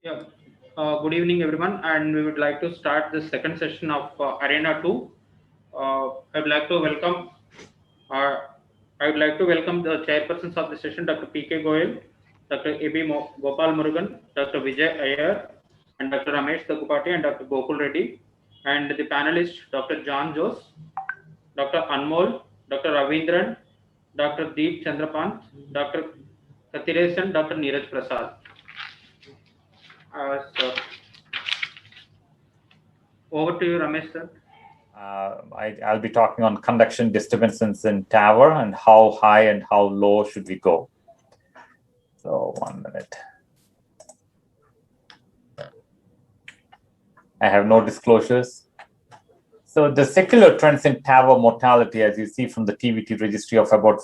Yeah. Good evening, everyone, and we would like to start the second session of Arena 2. I would like to welcome uh, the chairpersons of the session, Dr. P.K. Goyal, Dr. A.B. Gopal Murugan, Dr. Vijay Iyer, and Dr. Ramesh Daggubati and Dr. Gokul Reddy, and the panelists, Dr. John Jose, Dr. Anmol, Dr. Ravindran, Dr. Deep Chandrapant, Dr. Kathiresan, Dr. Neeraj Prasad. So over to you, Ramesh sir. I'll be talking on conduction disturbances in TAVR and how high and how low should we go. So 1 minute. I have no disclosures. So the secular trends in TAVR mortality, as you see from the TVT registry of about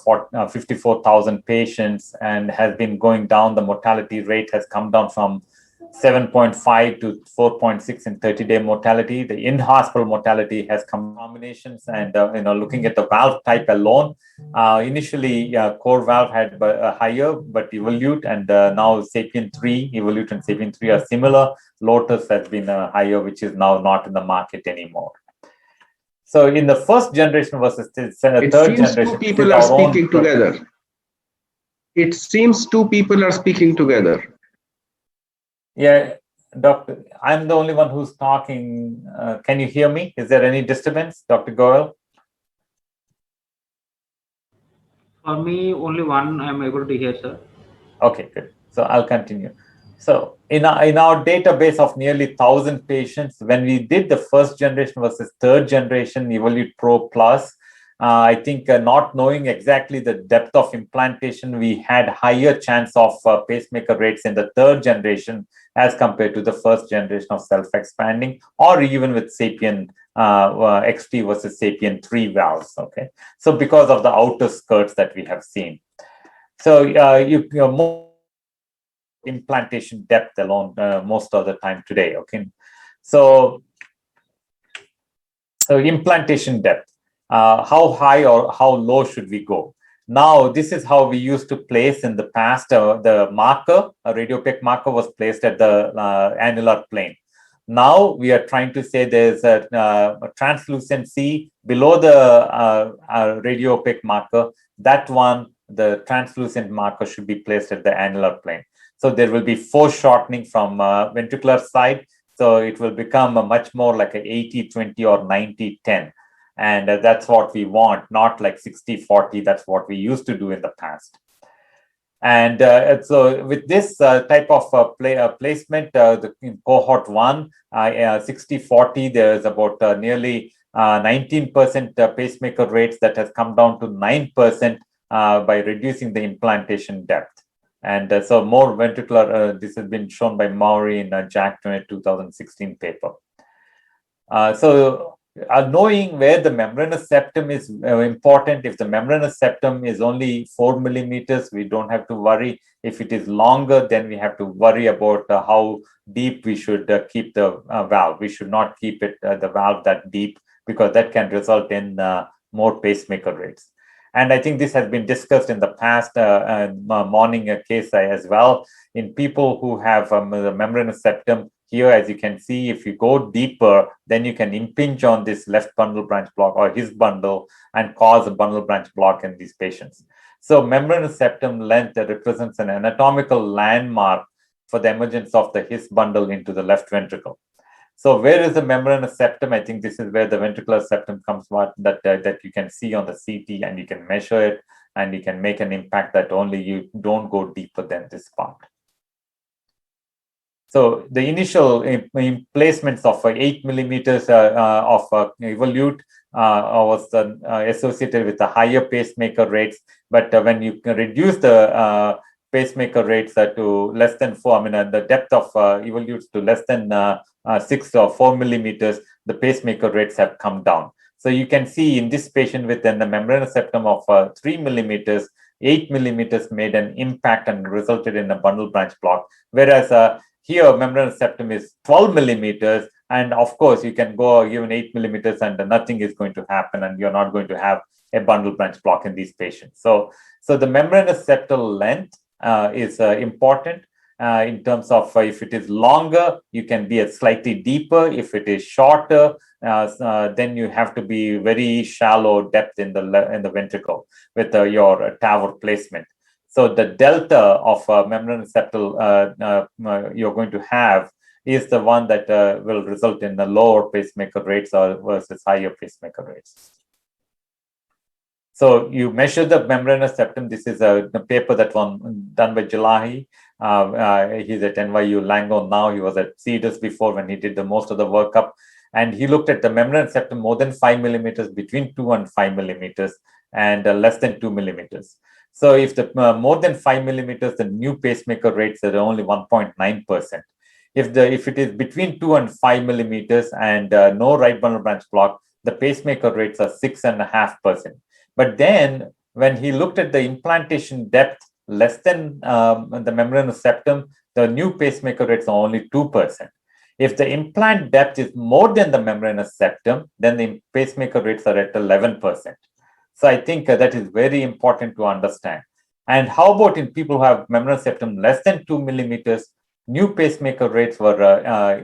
54,000 patients, and has been going down. The mortality rate has come down from 7.5 to 4.6 in 30-day mortality. The in-hospital mortality has come combinations, and looking at the valve type alone, initially core valve had higher, but Evolute and now Sapien 3, Evolute and Sapien 3 are similar. Lotus has been higher, which is now not in the market anymore. So in the first generation versus the third generation, two people are speaking together. It seems two people are speaking together. Yeah, Doctor, I'm the only one who's talking. Can you hear me? Is there any disturbance, Dr. Goyal? For me, only one I am able to hear, sir. Okay, good. So I'll continue. So in our database of nearly 1,000 patients, when we did the first generation versus third generation Evolute Pro Plus, I think not knowing exactly the depth of implantation, we had higher chance of pacemaker rates in the third generation as compared to the first generation of self-expanding, or even with Sapien XT versus Sapien 3 valves. Okay, so because of the outer skirts that we have seen. So you're more implantation depth alone most of the time today. Okay, so implantation depth. How high or how low should we go? Now, this is how we used to place in the past. The marker, a radiopaque marker, was placed at the annular plane. Now we are trying to say there's a translucency below the radiopaque marker. That one, the translucent marker, should be placed at the annular plane. So there will be foreshortening from ventricular side. So it will become a much more like a 80-20 or 90-10. And that's what we want, not like 60-40. That's what we used to do in the past. And so with this type of placement, in cohort 1, 60-40, there's about nearly 19% pacemaker rates that has come down to 9% by reducing the implantation depth. And so more ventricular, this has been shown by Maury in Jack 2016 paper. Knowing where the membranous septum is important. If the membranous septum is only 4 millimeters, we don't have to worry. If it is longer, then we have to worry about how deep we should keep the valve. We should not keep it the valve that deep, because that can result in more pacemaker rates. And I think this has been discussed in the past morning case as well. In people who have the membranous septum, here, as you can see, if you go deeper, then you can impinge on this left bundle branch block or his bundle and cause a bundle branch block in these patients. So membranous septum length represents an anatomical landmark for the emergence of the his bundle into the left ventricle. So where is the membranous septum? I think this is where the ventricular septum comes, that you can see on the CT, and you can measure it, and you can make an impact that only you don't go deeper than this part. So the initial placements of 8 millimeters of Evolute was associated with the higher pacemaker rates. But when you reduce the pacemaker rates to less than 4, the depth of Evolute to less than 6 or 4 millimeters, the pacemaker rates have come down. So you can see in this patient with the membranous septum of 3 millimeters, 8 millimeters made an impact and resulted in a bundle branch block. Whereas here, membranous septum is 12 millimeters, and of course, you can go even 8 millimeters and nothing is going to happen, and you're not going to have a bundle branch block in these patients. So the membranous septal length is important, in terms of if it is longer, you can be slightly deeper. If it is shorter, then you have to be very shallow depth in the ventricle with your TAVR placement. So the delta of membranous septal you're going to have is the one that will result in the lower pacemaker rates versus higher pacemaker rates. So you measure the membranous septum. This is a paper that one done by Jalahi. He's at NYU Langone now. He was at Cedars before when he did the most of the workup. And he looked at the membranous septum more than 5 millimeters, between 2 and 5 millimeters, and less than 2 millimeters. So if the more than 5 millimeters, the new pacemaker rates are only 1.9%. If it is between 2 and 5 millimeters and no right bundle branch block, the pacemaker rates are 6.5%. But then when he looked at the implantation depth less than the membranous septum, the new pacemaker rates are only 2%. If the implant depth is more than the membranous septum, then the pacemaker rates are at 11%. So I think that is very important to understand. And how about in people who have membranous septum less than 2 millimeters? New pacemaker rates were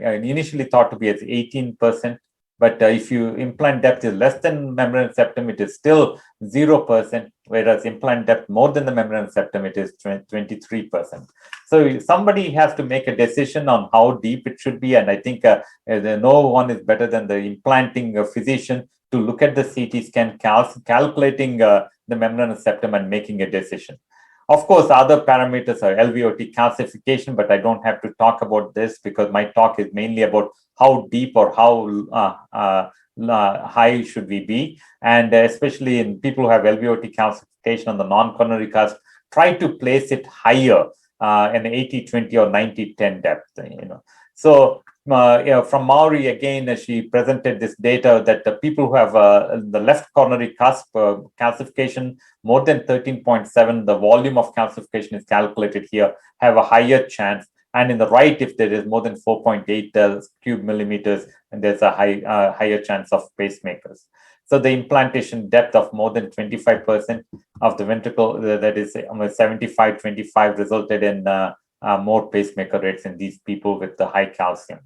initially thought to be as 18%. But if you implant depth is less than membranous septum, it is still 0%, whereas implant depth more than the membranous septum, it is 23%. So somebody has to make a decision on how deep it should be. And I think no one is better than the implanting physician to look at the CT scan, calculating the membranous septum and making a decision. Of course, other parameters are LVOT calcification, but I don't have to talk about this because my talk is mainly about how deep or how high should we be. And especially in people who have LVOT calcification on the non-coronary cusp, try to place it higher in 80-20 or 90-10 depth. So from Mauri, again, she presented this data that the people who have the left coronary cusp calcification more than 13.7, the volume of calcification is calculated here, have a higher chance. And in the right, if there is more than 4.8 cube millimeters, and there's a higher chance of pacemakers. So the implantation depth of more than 25% of the ventricle, that is 75-25, resulted in more pacemaker rates in these people with the high calcium.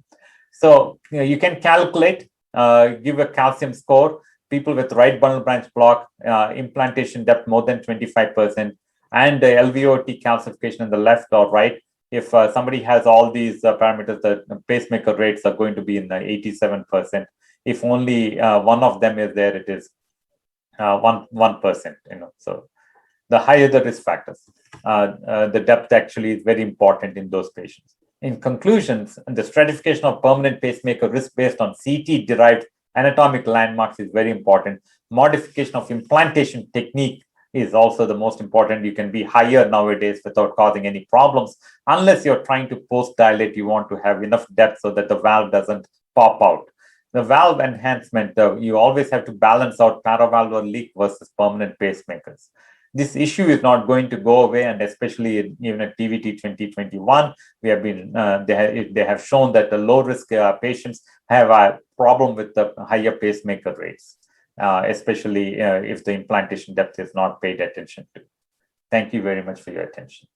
So you can calculate, give a calcium score, people with right bundle branch block, implantation depth more than 25%, and the LVOT calcification on the left or right. If somebody has all these parameters, the pacemaker rates are going to be in the 87%. If only one of them is there, it is 1%. So the higher the risk factors, the depth actually is very important in those patients. In conclusions, the stratification of permanent pacemaker risk based on CT-derived anatomic landmarks is very important. Modification of implantation technique is also the most important. You can be higher nowadays without causing any problems. Unless you're trying to post-dilate, you want to have enough depth so that the valve doesn't pop out. The valve enhancement, you always have to balance out paravalvular leak versus permanent pacemakers. This issue is not going to go away, and especially even at TVT 2021, we have been they have shown that the low-risk patients have a problem with the higher pacemaker rates, especially if the implantation depth is not paid attention to. Thank you very much for your attention.